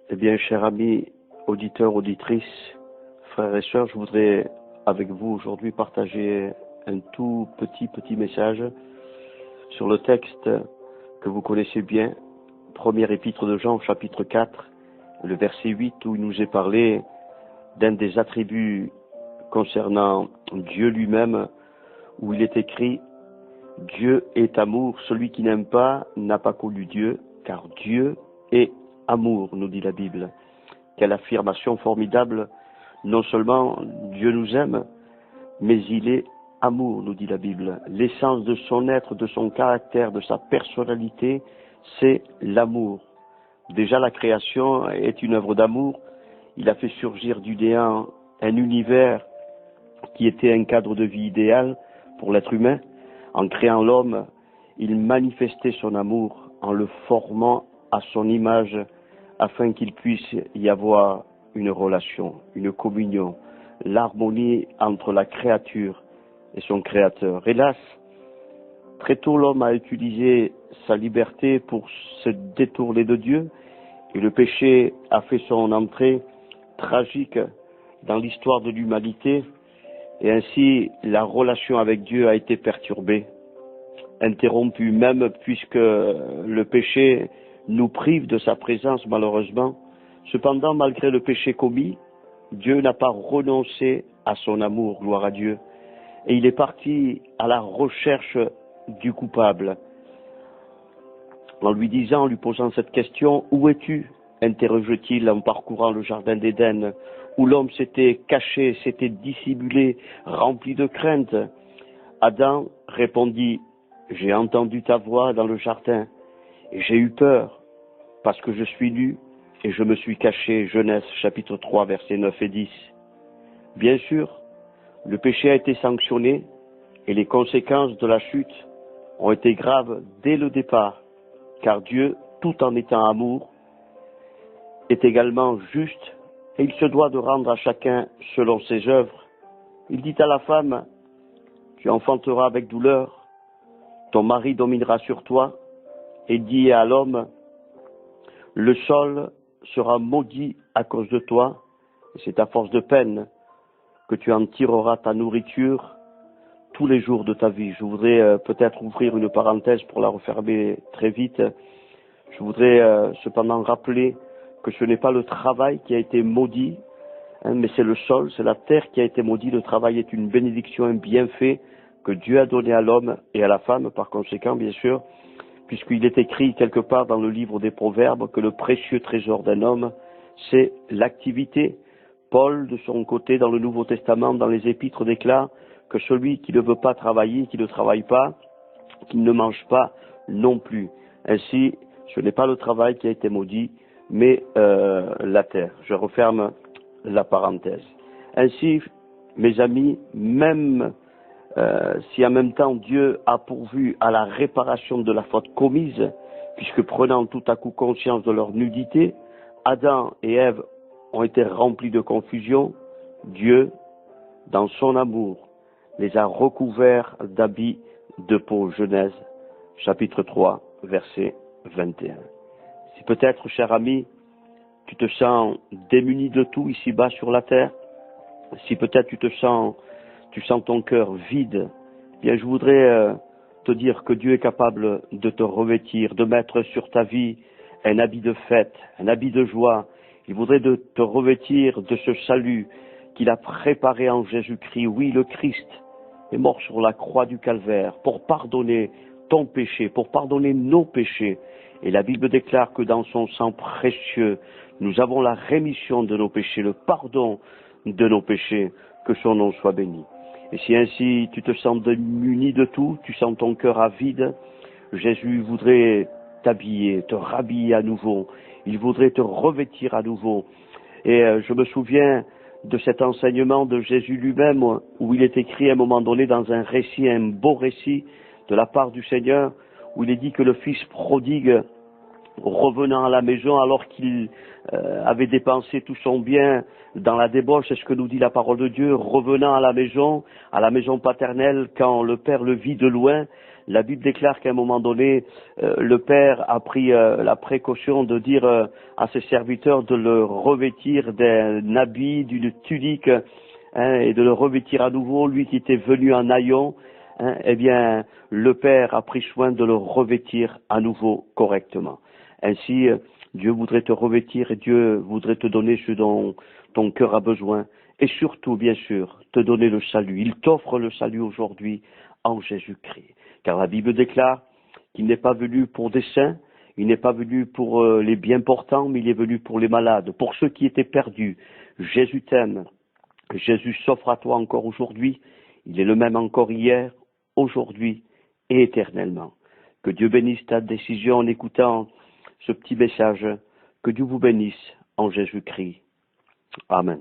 Eh bien, chers amis, auditeurs, auditrices, frères et sœurs, je voudrais avec vous aujourd'hui partager un tout petit message sur le texte que vous connaissez bien, première épître de Jean, chapitre 4, le verset 8, où il nous est parlé d'un des attributs concernant Dieu lui-même, où il est écrit « Dieu est amour, celui qui n'aime pas n'a pas connu Dieu, car Dieu est amour », nous dit la Bible. Quelle affirmation formidable! Non seulement Dieu nous aime, mais il est amour, nous dit la Bible. L'essence de son être, de son caractère, de sa personnalité, c'est l'amour. Déjà, la création est une œuvre d'amour. Il a fait surgir du néant un univers qui était un cadre de vie idéal pour l'être humain. En créant l'homme, il manifestait son amour en le formant à son image afin qu'il puisse y avoir une relation, une communion, l'harmonie entre la créature et son créateur. Hélas, très tôt l'homme a utilisé sa liberté pour se détourner de Dieu et le péché a fait son entrée tragique dans l'histoire de l'humanité et ainsi la relation avec Dieu a été perturbée, interrompue même puisque le péché nous prive de sa présence malheureusement. Cependant, malgré le péché commis, Dieu n'a pas renoncé à son amour, gloire à Dieu. Et il est parti à la recherche du coupable. En lui disant, en lui posant cette question, « Où es-tu » interroge-t-il en parcourant le jardin d'Éden, où l'homme s'était caché, s'était dissimulé, rempli de crainte. Adam répondit, « J'ai entendu ta voix dans le jardin, et j'ai eu peur, parce que je suis nu, et je me suis caché. » Genèse chapitre 3, versets 9 et 10. Bien sûr, le péché a été sanctionné, et les conséquences de la chute ont été graves dès le départ, car Dieu, tout en étant amour, est également juste, et il se doit de rendre à chacun selon ses œuvres. Il dit à la femme, « Tu enfanteras avec douleur, ton mari dominera sur toi, » et dit à l'homme, « Le sol sera maudit à cause de toi, et c'est à force de peine que tu en tireras ta nourriture tous les jours de ta vie. » Je voudrais peut-être ouvrir une parenthèse pour la refermer très vite. Je voudrais cependant rappeler que ce n'est pas le travail qui a été maudit, mais c'est le sol, c'est la terre qui a été maudit. Le travail est une bénédiction, un bienfait que Dieu a donné à l'homme et à la femme, par conséquent, bien sûr, puisqu'il est écrit quelque part dans le livre des Proverbes que le précieux trésor d'un homme, c'est l'activité. Paul, de son côté, dans le Nouveau Testament, dans les Épîtres, déclare que celui qui ne veut pas travailler, qui ne travaille pas, qui ne mange pas non plus. Ainsi, ce n'est pas le travail qui a été maudit, mais la terre. Je referme la parenthèse. Ainsi, mes amis, même si en même temps Dieu a pourvu à la réparation de la faute commise, puisque prenant tout à coup conscience de leur nudité, Adam et Ève ont été remplis de confusion, Dieu, dans son amour, les a recouverts d'habits de peau. Genèse, chapitre 3, verset 21. Si peut-être, cher ami, tu te sens démuni de tout ici-bas sur la terre, si peut-être tu sens ton cœur vide, bien je voudrais te dire que Dieu est capable de te revêtir, de mettre sur ta vie un habit de fête, un habit de joie. Il voudrait de te revêtir de ce salut qu'il a préparé en Jésus-Christ. Oui, le Christ est mort sur la croix du Calvaire pour pardonner ton péché, pour pardonner nos péchés. Et la Bible déclare que dans son sang précieux, nous avons la rémission de nos péchés, le pardon de nos péchés, que son nom soit béni. Et si ainsi tu te sens démuni de tout, tu sens ton cœur avide, Jésus voudrait t'habiller, te rhabiller à nouveau, il voudrait te revêtir à nouveau. Et je me souviens de cet enseignement de Jésus lui-même, où il est écrit à un moment donné dans un récit, un beau récit de la part du Seigneur, où il est dit que le fils prodigue, revenant à la maison alors qu'il avait dépensé tout son bien dans la débauche, c'est ce que nous dit la parole de Dieu, revenant à la maison paternelle, quand le père le vit de loin, La Bible déclare qu'à un moment donné, le Père a pris la précaution de dire à ses serviteurs de le revêtir d'un habit, d'une tunique, et de le revêtir à nouveau, lui qui était venu en haillons. Eh bien, le Père a pris soin de le revêtir à nouveau correctement. Ainsi, Dieu voudrait te revêtir et Dieu voudrait te donner ce dont ton cœur a besoin. Et surtout, bien sûr, te donner le salut. Il t'offre le salut aujourd'hui en Jésus-Christ. Car la Bible déclare qu'il n'est pas venu pour des saints, il n'est pas venu pour les bien portants, mais il est venu pour les malades, pour ceux qui étaient perdus. Jésus t'aime. Jésus s'offre à toi encore aujourd'hui. Il est le même encore hier, aujourd'hui et éternellement. Que Dieu bénisse ta décision en écoutant ce petit message. Que Dieu vous bénisse en Jésus-Christ. Amen.